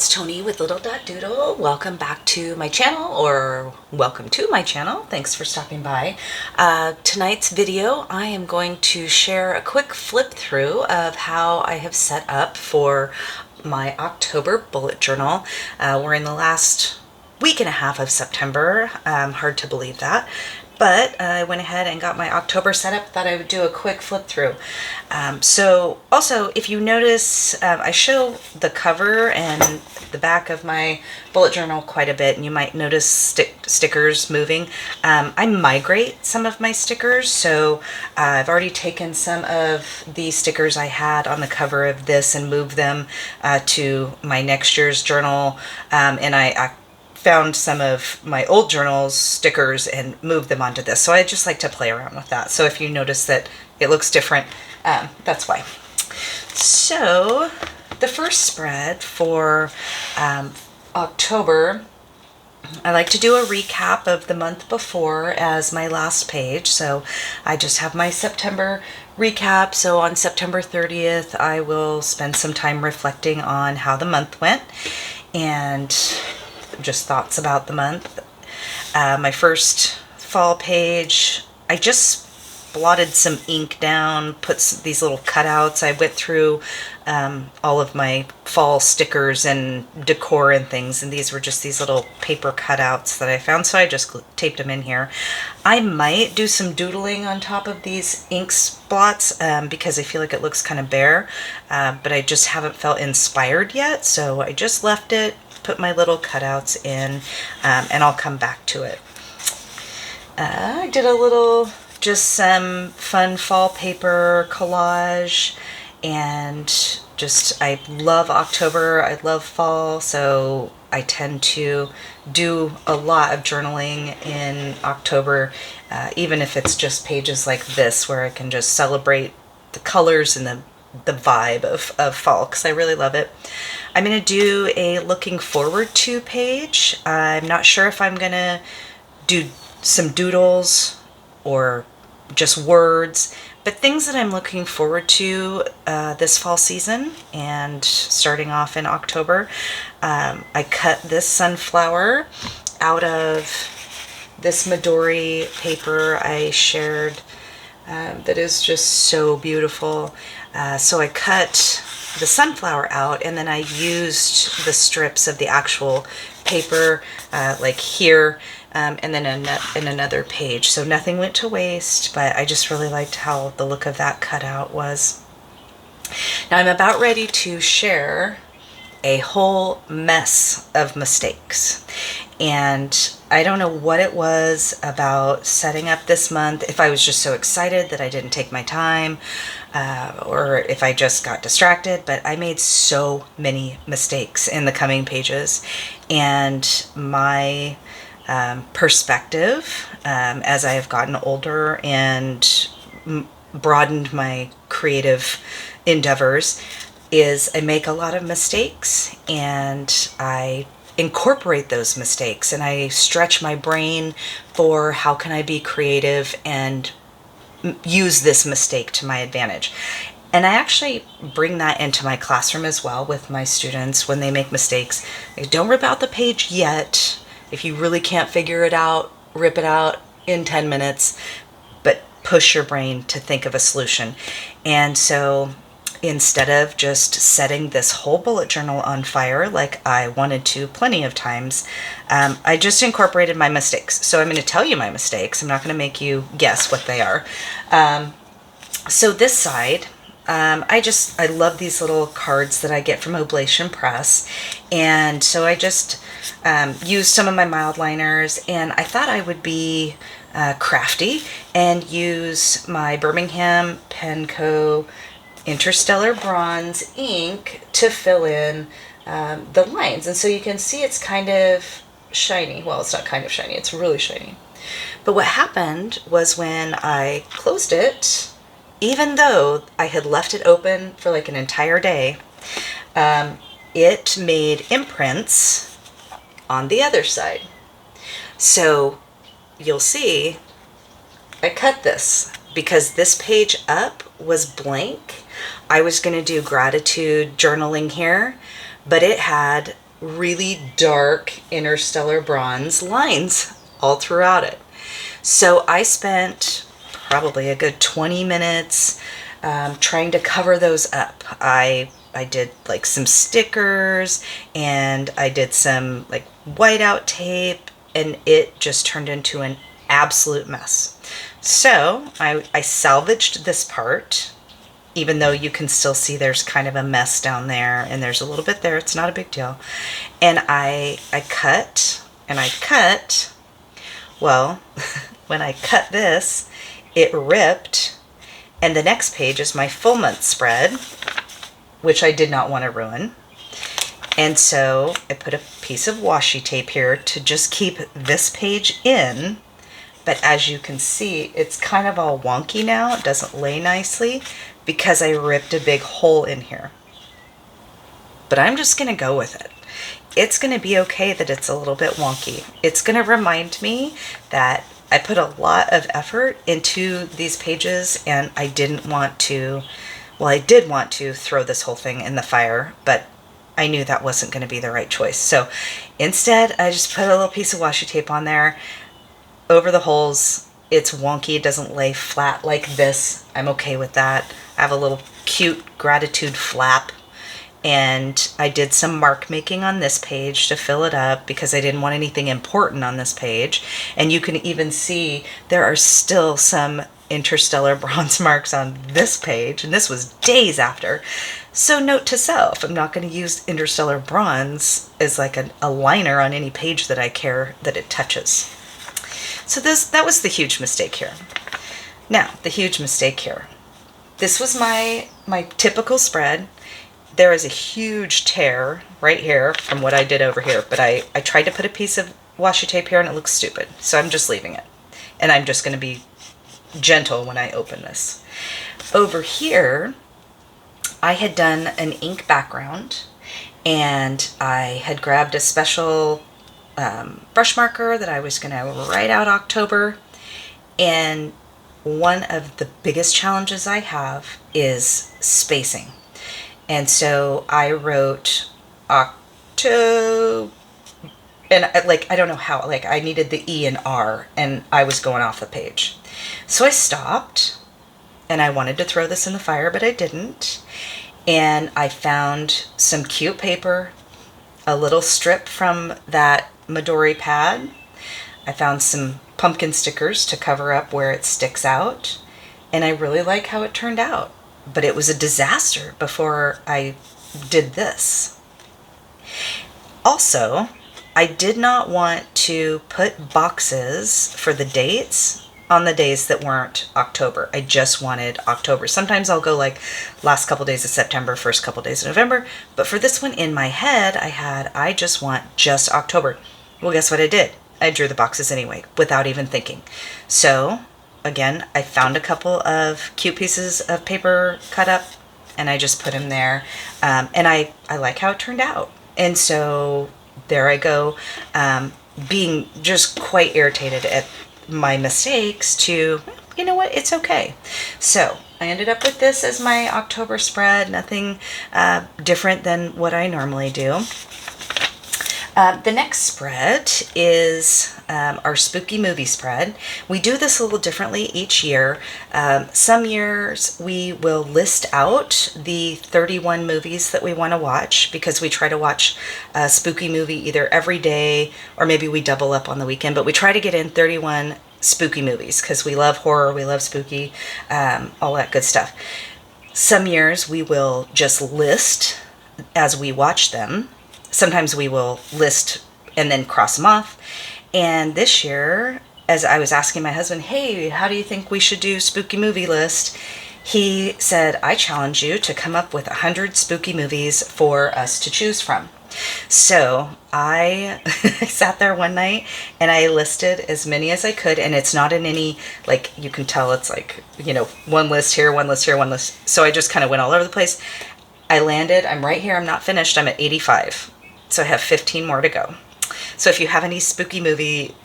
it's Tony with lidl.doodle. Welcome back to my channel, or welcome to my channel. Thanks for stopping by. Tonight's video, I am going to share a quick flip through of how I have set up for my October bullet journal. We're in the last week and a half of September. Hard to believe that. But I went ahead and got my October setup. Thought I would do a quick flip through. So also, if you notice, I show the cover and the back of my bullet journal quite a bit, and you might notice stickers moving. I migrate some of my stickers, so I've already taken some of the stickers I had on the cover of this and moved them to my next year's journal, and I found some of my old journals stickers and moved them onto this. So I just like to play around with that. So if you notice that it looks different, that's why. So the first spread for October, I like to do a recap of the month before as my last page. So I just have my September recap. So on September 30th, I will spend some time reflecting on how the month went and just thoughts about the month. My first fall page, I just blotted some ink down, put these little cutouts. I went through all of my fall stickers and decor and things, and these were just these little paper cutouts that I found, so I just taped them in here. I might do some doodling on top of these ink blots because I feel like it looks kind of bare, but I just haven't felt inspired yet, so I just left it, put my little cutouts in, and I'll come back to it. I did a little, just some fun fall paper collage, and just, I love October, I love fall, so I tend to do a lot of journaling in October, even if it's just pages like this where I can just celebrate the colors and the vibe of fall, because I really love it. I'm going to do a looking forward to page. I'm not sure if I'm going to do some doodles or just words, but things that I'm looking forward to this fall season and starting off in October. I cut this sunflower out of this Midori paper I shared that is just so beautiful. So I cut the sunflower out, and then I used the strips of the actual paper like here, and then in another page. So nothing went to waste, but I just really liked how the look of that cutout was. Now I'm about ready to share a whole mess of mistakes. And I don't know what it was about setting up this month, if I was just so excited that I didn't take my time, or if I just got distracted, but I made so many mistakes in the coming pages. And my perspective, as I have gotten older and broadened my creative endeavors, is I make a lot of mistakes, and I incorporate those mistakes, and I stretch my brain for how can I be creative and use this mistake to my advantage. And I actually bring that into my classroom as well with my students when they make mistakes. Like, don't rip out the page yet. If you really can't figure it out, rip it out in 10 minutes, but push your brain to think of a solution. And so instead of just setting this whole bullet journal on fire like I wanted to plenty of times, I just incorporated my mistakes. So I'm going to tell you my mistakes. I'm not going to make you guess what they are. So this side, I love these little cards that I get from Oblation Press. And so I just used some of my mild liners, and I thought I would be crafty and use my Birmingham Penco Interstellar Bronze ink to fill in the lines. And so you can see it's kind of shiny. Well, it's not kind of shiny, it's really shiny. But what happened was when I closed it, even though I had left it open for like an entire day, it made imprints on the other side. So you'll see I cut this because this page up was blank. I was going to do gratitude journaling here, but it had really dark interstellar bronze lines all throughout it. So I spent probably a good 20 minutes trying to cover those up. I did like some stickers and I did some like whiteout tape, and it just turned into an absolute mess. So I salvaged this part, even though you can still see there's kind of a mess down there and there's a little bit there. It's not a big deal. And I cut and I cut. Well, when I cut this, it ripped. And the next page is my full month spread, which I did not want to ruin. And so I put a piece of washi tape here to just keep this page in. But as you can see, it's kind of all wonky now. It doesn't lay nicely because I ripped a big hole in here. But I'm just going to go with it. It's going to be okay that it's a little bit wonky. It's going to remind me that I put a lot of effort into these pages, and I didn't want to, well, I did want to throw this whole thing in the fire, but I knew that wasn't going to be the right choice. So instead, I just put a little piece of washi tape on there over the holes. It's wonky. It doesn't lay flat like this. I'm okay with that. I have a little cute gratitude flap. And I did some mark making on this page to fill it up because I didn't want anything important on this page. And you can even see there are still some interstellar bronze marks on this page, and this was days after. So note to self, I'm not going to use interstellar bronze as like a liner on any page that I care that it touches. So that was the huge mistake here. Now, the huge mistake here. This was my typical spread. There is a huge tear right here from what I did over here, but I tried to put a piece of washi tape here and it looks stupid. So I'm just leaving it. And I'm just going to be gentle when I open this. Over here, I had done an ink background, and I had grabbed a special brush marker that I was going to write out October. And one of the biggest challenges I have is spacing. And so I wrote October, and I don't know how, I needed the E and R, and I was going off the page. So I stopped, and I wanted to throw this in the fire, but I didn't. And I found some cute paper, a little strip from that Midori pad. I found some pumpkin stickers to cover up where it sticks out, and I really like how it turned out. But it was a disaster before I did this. Also, I did not want to put boxes for the dates on the days that weren't October. I just wanted October. Sometimes I'll go like last couple days of September, first couple days of November. But for this one in my head, I just want just October. Well, guess what I did? I drew the boxes anyway without even thinking. So again, I found a couple of cute pieces of paper cut up, and I just put them there. And I like how it turned out. And so there I go, being just quite irritated at my mistakes to, you know what, it's okay. So I ended up with this as my October spread, nothing different than what I normally do. The next spread is our spooky movie spread. We do this a little differently each year. Some years we will list out the 31 movies that we want to watch, because we try to watch a spooky movie either every day or maybe we double up on the weekend, but we try to get in 31 spooky movies because we love horror, we love spooky, all that good stuff. Some years we will just list as we watch them. Sometimes we will list and then cross them off. And this year, as I was asking my husband, hey, how do you think we should do spooky movie list? He said, I challenge you to come up with 100 spooky movies for us to choose from. So I sat there one night and I listed as many as I could, and it's not in any, like, you can tell it's like, you know, one list here, one list here, one list. So I just kind of went all over the place. I'm right here, I'm not finished, I'm at 85. So I have 15 more to go. So if you have any spooky movie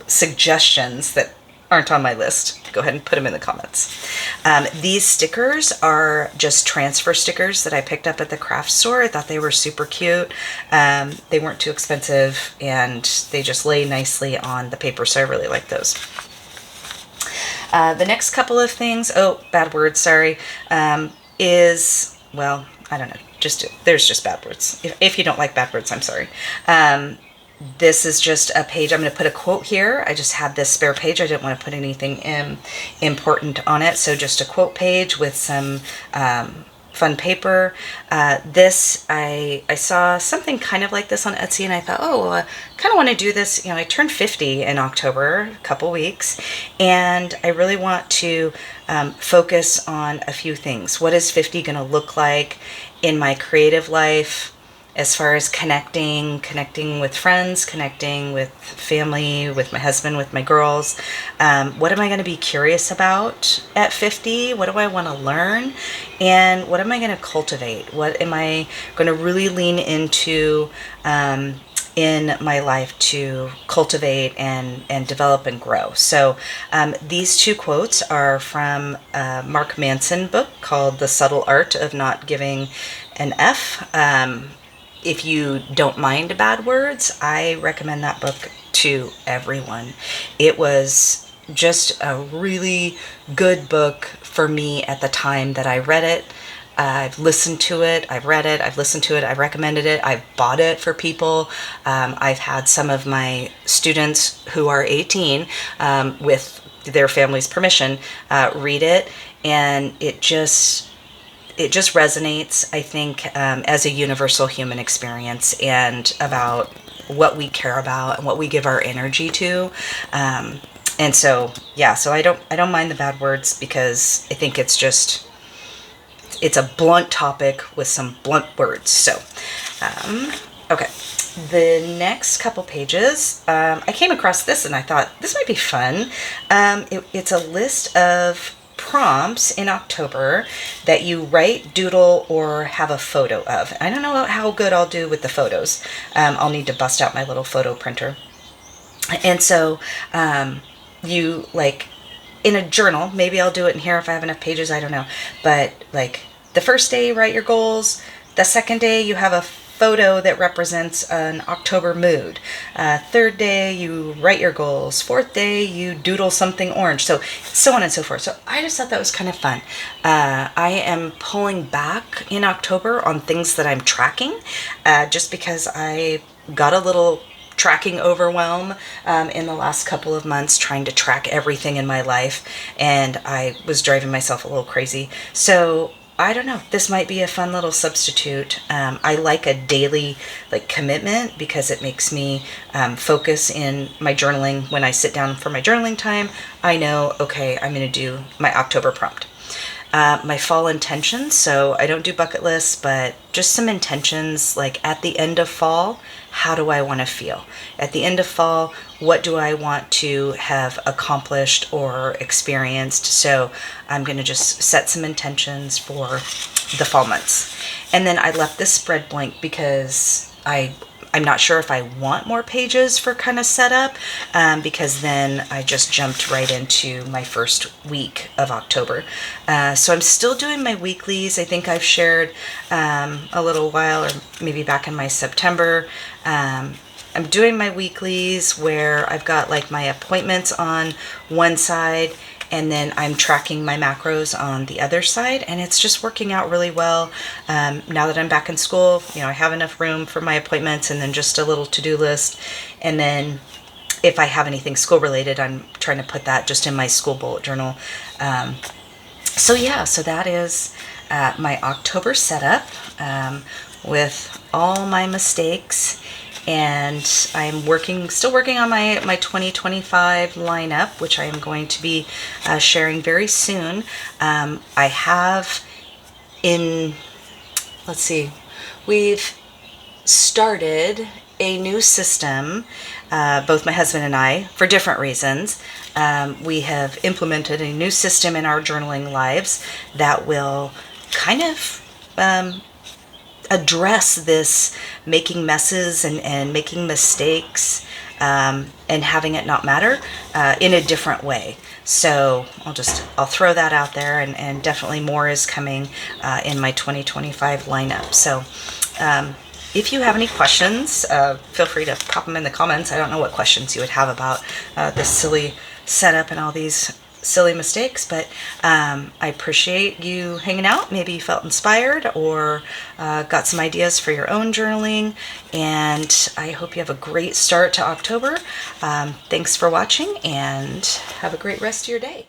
suggestions that aren't on my list, go ahead and put them in the comments. These stickers are just transfer stickers that I picked up at the craft store. I thought they were super cute. They weren't too expensive, and they just lay nicely on the paper, so I really like those. The next couple of things, oh, bad word, sorry, is, well, I don't know, there's just bad words. If you don't like bad words, I'm sorry. This is just a page. I'm going to put a quote here. I just had this spare page. I didn't want to put anything important on it. So just a quote page with some fun paper. This, I saw something kind of like this on Etsy, and I thought, oh, I kind of want to do this. You know, I turned 50 in October, a couple weeks, and I really want to focus on a few things. What is 50 going to look like in my creative life? As far as connecting with friends, connecting with family, with my husband, with my girls. What am I going to be curious about at 50? What do I want to learn? And what am I going to cultivate? What am I going to really lean into in my life to cultivate and develop and grow? So these two quotes are from a Mark Manson book called The Subtle Art of Not Giving an F. If you don't mind bad words, I recommend that book to everyone. It was just a really good book for me at the time that I read it. I've listened to it, I've read it, I've listened to it, I've recommended it, I've bought it for people. I've had some of my students who are 18, with their family's permission, read it, and it just resonates, I think, as a universal human experience, and about what we care about and what we give our energy to. And so, yeah, so I don't mind the bad words, because I think it's a blunt topic with some blunt words. So, okay. The next couple pages, I came across this and I thought this might be fun. It's a list of prompts in October that you write, doodle, or have a photo of. I don't know how good I'll do with the photos. I'll need to bust out my little photo printer. And so you, like, in a journal, maybe I'll do it in here if I have enough pages, I don't know. But like the first day, write your goals. The second day, you have a photo that represents an October mood. Third day, you write your goals. Fourth day, you doodle something orange. So on and so forth. So I just thought that was kind of fun. I am pulling back in October on things that I'm tracking, just because I got a little tracking overwhelm in the last couple of months, trying to track everything in my life, and I was driving myself a little crazy. So I don't know, this might be a fun little substitute. I like a daily commitment, because it makes me focus in my journaling. When I sit down for my journaling time, I know, okay, I'm going to do my October prompt. My fall intentions, so I don't do bucket lists, but just some intentions, like at the end of fall, how do I want to feel? At the end of fall, what do I want to have accomplished or experienced? So I'm going to just set some intentions for the fall months. And then I left this spread blank because I'm not sure if I want more pages for kind of setup, because then I just jumped right into my first week of October. So I'm still doing my weeklies. I think I've shared a little while, or maybe back in my September. I'm doing my weeklies where I've got like my appointments on one side, and then I'm tracking my macros on the other side, and it's just working out really well. Now that I'm back in school, I have enough room for my appointments, and then just a little to-do list. And then if I have anything school related, I'm trying to put that just in my school bullet journal. So that is my October setup, with all my mistakes. And I'm still working on my 2025 lineup, which I am going to be sharing very soon. I have we've started a new system, both my husband and I, for different reasons. We have implemented a new system in our journaling lives that will kind of address this making messes and making mistakes and having it not matter in a different way. So I'll throw that out there, and definitely more is coming in my 2025 lineup. So if you have any questions, feel free to pop them in the comments. I don't know what questions you would have about this silly setup and all these silly mistakes, but I appreciate you hanging out. Maybe you felt inspired or got some ideas for your own journaling, and I hope you have a great start to October. Thanks for watching, and have a great rest of your day.